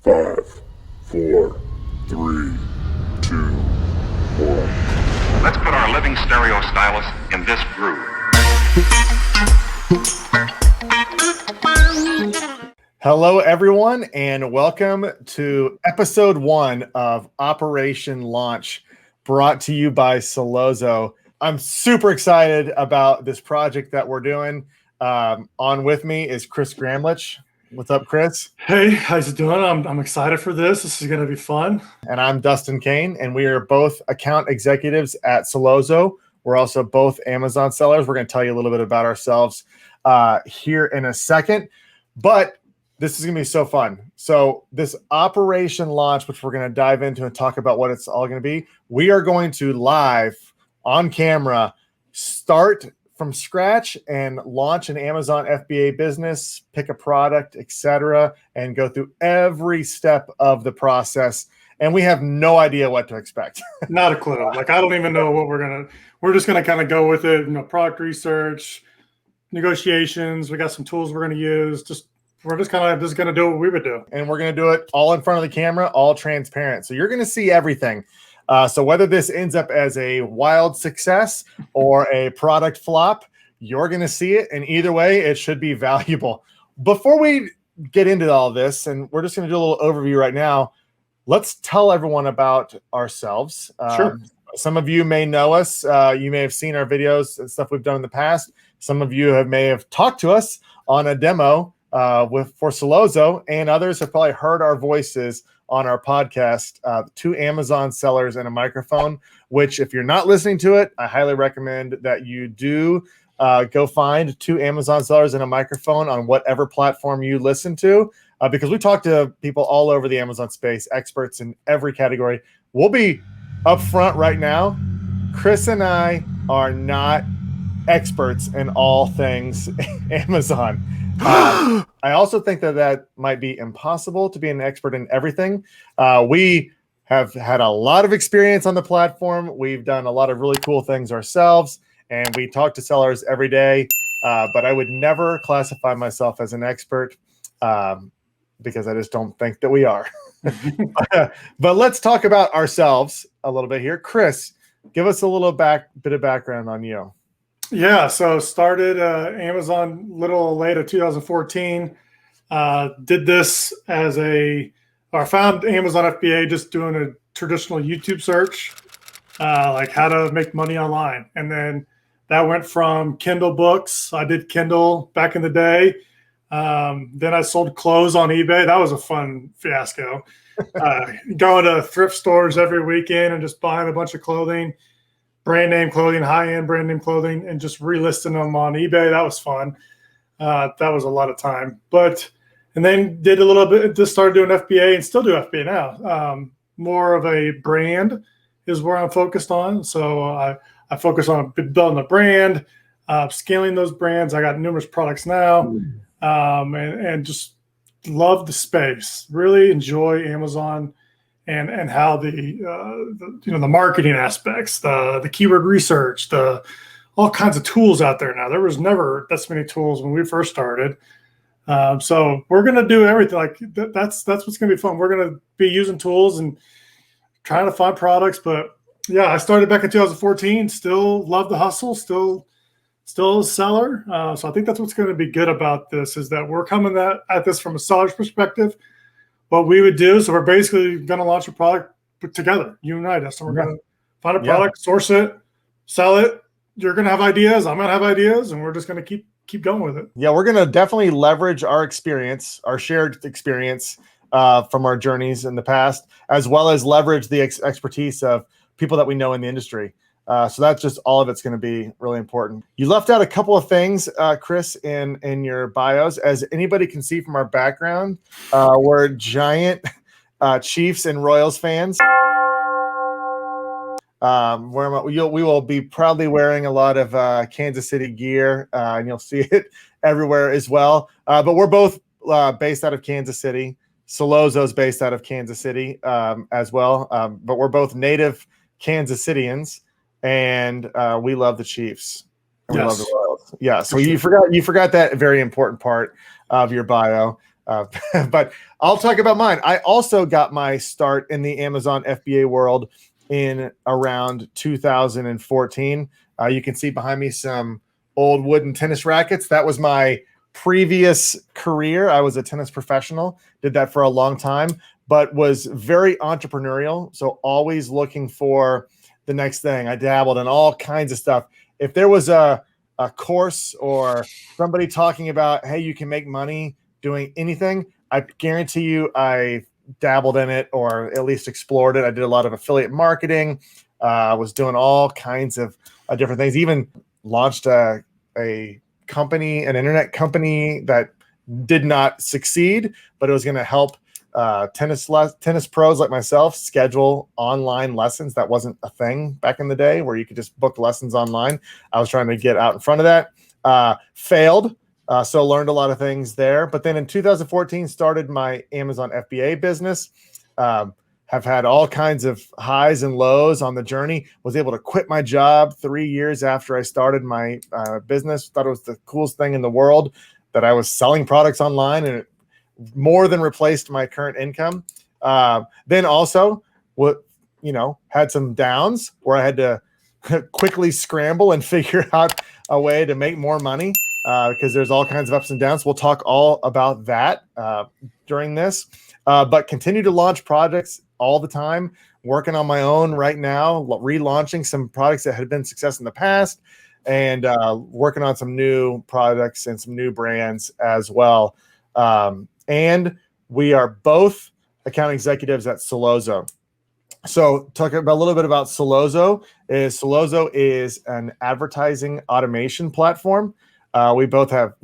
5, 4, 3, 2, 1. Let's put our living stereo stylus in this groove. Hello, everyone, and welcome to episode 1 of Operation Launch, brought to you by Sellozo. I'm super excited about this project that we're doing. On with me is Chris Gramlich. What's up, Chris? Hey, how's it doing? I'm excited for this. This is going to be fun. And I'm Dustin Kane, and we are both account executives at Sellozo. We're also both Amazon sellers. We're going to tell you a little bit about ourselves here in a second, but this is going to be so fun. So this Operation Launch, which we're going to dive into and talk about what it's all going to be, we are going to live on camera start from scratch and launch an Amazon FBA business, pick a product, etc., and go through every step of the process. And we have no idea what to expect. Not a clue. I don't even know what we're just going to kind of go with it. Product research, negotiations. We got some tools we're going to use. We're just going to do what we would do. And we're going to do it all in front of the camera, all transparent. So you're going to see everything. So whether this ends up as a wild success or a product flop, you're going to see it. And either way, it should be valuable. Before we get into all this, and we're just going to do a little overview right now, let's tell everyone about ourselves. Sure. Some of you may know us. You may have seen our videos and stuff we've done in the past. Some of you may have talked to us on a demo for Sellozo, and others have probably heard our voices on our podcast, Two Amazon Sellers and a Microphone, which if you're not listening to it, I highly recommend that you do go find Two Amazon Sellers and a Microphone on whatever platform you listen to, because we talk to people all over the Amazon space, experts in every category. We'll be up front right now. Chris and I are not experts in all things Amazon. I also think that might be impossible to be an expert in everything. We have had a lot of experience on the platform. We've done a lot of really cool things ourselves, and we talk to sellers every day. But I would never classify myself as an expert because I just don't think that we are. But let's talk about ourselves a little bit here. Chris, give us a little bit of background on you. Yeah, so started Amazon little late of 2014. Did this I found Amazon FBA just doing a traditional YouTube search, like how to make money online. And then that went from Kindle books. I did Kindle back in the day. Then I sold clothes on eBay. That was a fun fiasco. Going to thrift stores every weekend and just buying a bunch of clothing. Brand name clothing, high-end brand name clothing, and just relisting them on eBay. That was fun. That was a lot of time. And then did a little bit, just started doing FBA and still do FBA now. More of a brand is where I'm focused on. So I focus on building a brand, scaling those brands. I got numerous products now, and just love the space. Really enjoy Amazon. And how the marketing aspects, the keyword research, all kinds of tools out there now. There was never that many tools when we first started. So we're gonna do everything. That's what's gonna be fun. We're gonna be using tools and trying to find products. But yeah, I started back in 2014. Still love the hustle. Still a seller. So I think that's what's gonna be good about this is that we're coming at this from a seller's perspective. What we would do, so we're basically going to launch a product together, you and I, Dustin. We're going to find a product, source it, sell it. You're going to have ideas. I'm going to have ideas, and we're just going to keep going with it. Yeah, we're going to definitely leverage our experience, our shared experience from our journeys in the past, as well as leverage the expertise of people that we know in the industry. So that's just all of it's going to be really important. You left out a couple of things, Chris, in your bios. As anybody can see from our background, we're giant Chiefs and Royals fans. We will be proudly wearing a lot of Kansas City gear, and you'll see it everywhere as well. But we're both based out of Kansas City. Sellozo is based out of Kansas City as well. But we're both native Kansas Cityans. And we love the Chiefs. And we love the Royals. Yeah. So you forgot that very important part of your bio. But I'll talk about mine. I also got my start in the Amazon FBA world in around 2014. You can see behind me some old wooden tennis rackets. That was my previous career. I was a tennis professional, did that for a long time, but was very entrepreneurial. So always looking for the next thing. I dabbled in all kinds of stuff. If there was a course or somebody talking about, hey, you can make money doing anything, I guarantee you I dabbled in it or at least explored it. I did a lot of affiliate marketing. Was doing all kinds of different things. Even launched a company, an internet company that did not succeed, but it was going to help tennis pros like myself schedule online lessons. That wasn't a thing back in the day where you could just book lessons online. I was trying to get out in front of that. Failed. So learned a lot of things there. But then in 2014, started my Amazon FBA business. Have had all kinds of highs and lows on the journey. Was able to quit my job 3 years after I started my business. Thought it was the coolest thing in the world that I was selling products online, and it more than replaced my current income. Then also, had some downs where I had to quickly scramble and figure out a way to make more money because there's all kinds of ups and downs. We'll talk all about that during this, but continue to launch projects all the time, working on my own right now, relaunching some products that had been success in the past, and working on some new products and some new brands as well. And we are both account executives at Sellozo. So talking about a little bit about Sellozo is an advertising automation platform. We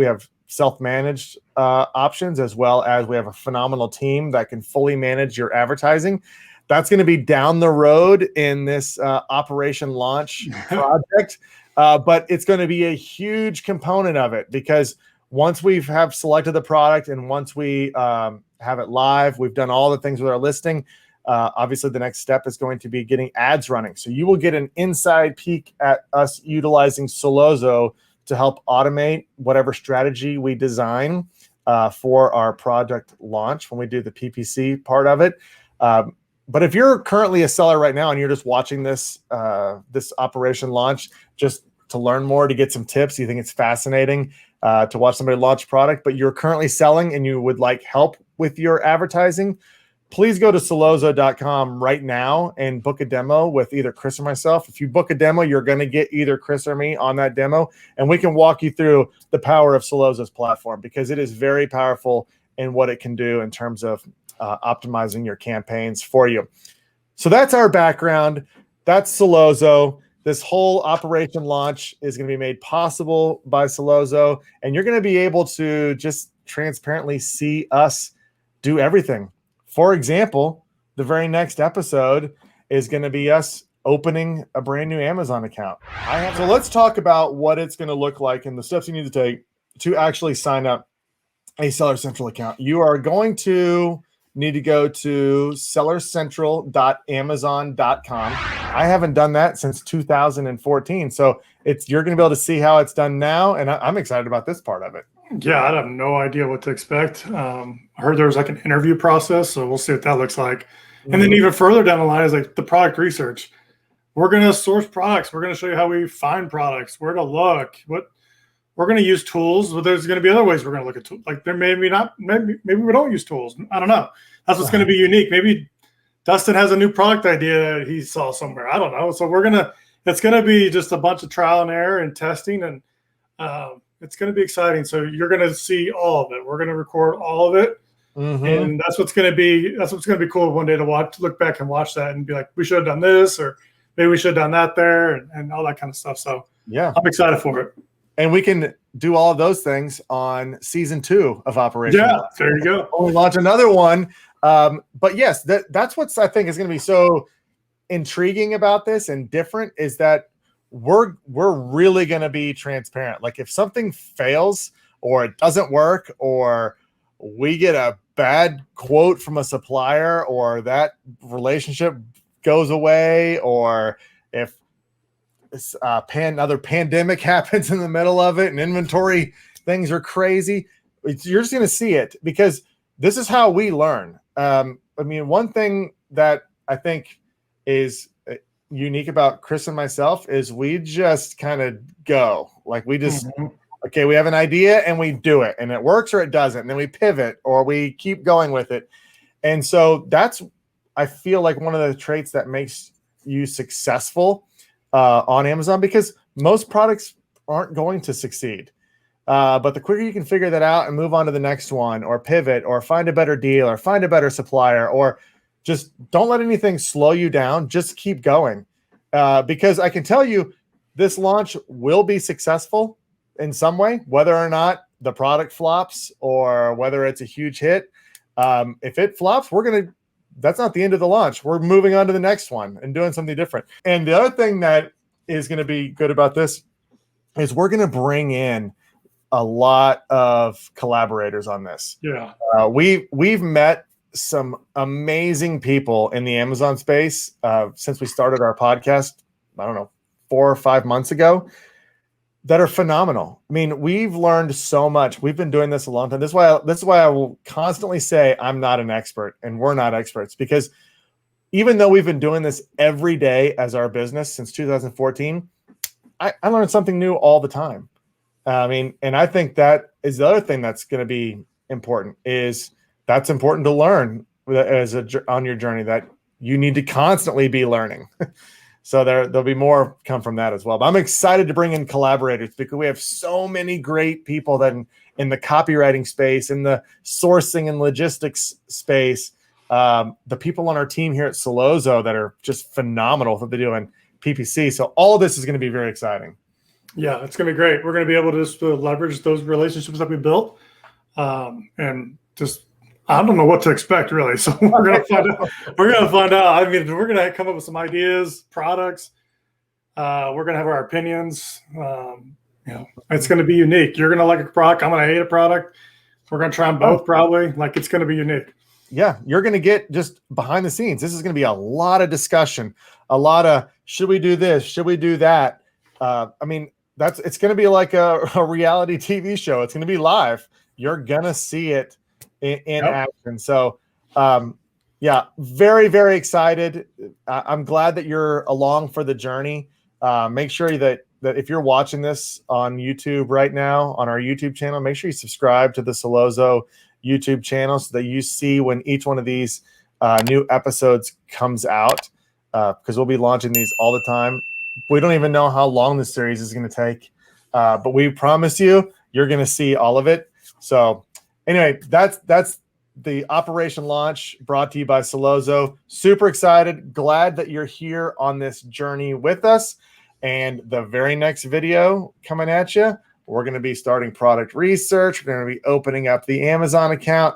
have self-managed options, as well as we have a phenomenal team that can fully manage your advertising. That's going to be down the road in this operation launch project, but it's going to be a huge component of it because once we have selected the product and once we have it live, we've done all the things with our listing. Obviously, the next step is going to be getting ads running. So you will get an inside peek at us utilizing Sellozo to help automate whatever strategy we design for our product launch when we do the PPC part of it. But if you're currently a seller right now and you're just watching this operation launch just to learn more, to get some tips, you think it's fascinating to watch somebody launch a product, but you're currently selling and you would like help with your advertising, please go to Sellozo.com right now and book a demo with either Chris or myself. If you book a demo, you're going to get either Chris or me on that demo, and we can walk you through the power of Sellozo's platform because it is very powerful in what it can do in terms of optimizing your campaigns for you. So that's our background. That's Sellozo. This whole operation launch is going to be made possible by Sellozo, and you're going to be able to just transparently see us do everything. For example, the very next episode is going to be us opening a brand new Amazon account. So let's talk about what it's going to look like and the steps you need to take to actually sign up a Seller Central account. You are going to need to go to sellercentral.amazon.com. I haven't done that since 2014. So you're going to be able to see how it's done now. And I'm excited about this part of it. Yeah, I have no idea what to expect. I heard there was like an interview process, so we'll see what that looks like. And then even further down the line is like the product research. We're going to source products. We're going to show you how we find products, where to look. We're going to use tools, but there's going to be other ways we're going to look at tools. Like there maybe we don't use tools. I don't know. That's what's going to be unique. Maybe Dustin has a new product idea that he saw somewhere. I don't know. So it's going to be just a bunch of trial and error and testing, and it's going to be exciting. So you're going to see all of it. We're going to record all of it. And that's what's going to be cool one day to look back and watch that and be like, we should have done this, or maybe we should have done that there, and all that kind of stuff. So yeah, I'm excited for it. And we can do all of those things on season 2 of Operation. Yeah, there you go. We'll launch another one. But yes, that's what I think is going to be so intriguing about this and different is that we're really going to be transparent. Like if something fails or it doesn't work or we get a bad quote from a supplier or that relationship goes away, or if another pandemic happens in the middle of it and inventory things are crazy, you're just going to see it because this is how we learn. I mean, one thing that I think is unique about Chris and myself is we just kind of go. Like we just, okay, we have an idea and we do it, and it works or it doesn't. And then we pivot or we keep going with it. And so that's, I feel like, one of the traits that makes you successful on Amazon, because most products aren't going to succeed. But the quicker you can figure that out and move on to the next one, or pivot, or find a better deal, or find a better supplier, or just don't let anything slow you down. Just keep going. Because I can tell you this launch will be successful in some way, whether or not the product flops or whether it's a huge hit. If it flops, that's not the end of the launch. We're moving on to the next one and doing something different. And the other thing that is going to be good about this is we're going to bring in a lot of collaborators on this. Yeah. We've met some amazing people in the Amazon space since we started our podcast, I don't know, 4 or 5 months ago, that are phenomenal. I mean, we've learned so much. We've been doing this a long time. This is why I will constantly say I'm not an expert and we're not experts, because even though we've been doing this every day as our business since 2014, I learned something new all the time. I mean, and I think that is the other thing that's going to be important, is that's important to learn on your journey, that you need to constantly be learning. So there'll be more come from that as well. But I'm excited to bring in collaborators, because we have so many great people that in the copywriting space, in the sourcing and logistics space, the people on our team here at Sellozo that are just phenomenal what they do in PPC. So all of this is going to be very exciting. Yeah, it's going to be great. We're going to be able to just leverage those relationships that we built, and just, I don't know what to expect, really. So we're going to find out. We're going to find out. I mean, we're going to come up with some ideas, products. We're going to have our opinions. It's going to be unique. You're going to like a product. I'm going to hate a product. We're going to try them both, probably. Like, it's going to be unique. Yeah, you're going to get just behind the scenes. This is going to be a lot of discussion, a lot of, should we do this? Should we do that? I mean, it's going to be like a reality TV show. It's going to be live. You're going to see it in action. So, yeah, very, very excited. I'm glad that you're along for the journey. Make sure that if you're watching this on YouTube right now, on our YouTube channel, make sure you subscribe to the Sellozo YouTube channel so that you see when each one of these new episodes comes out, because we'll be launching these all the time. We don't even know how long this series is going to take, but we promise you're going to see all of it. So anyway, that's the operation launch brought to you by Sellozo. Super excited. Glad that you're here on this journey with us. And the very next video coming at you, we're going to be starting product research. We're going to be opening up the Amazon account.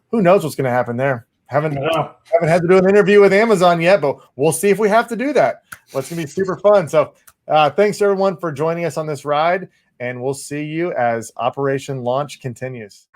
Who knows what's going to happen there? Haven't had to do an interview with Amazon yet, but we'll see if we have to do that. Well, it's going to be super fun. So thanks, everyone, for joining us on this ride, and we'll see you as Operation Launch continues.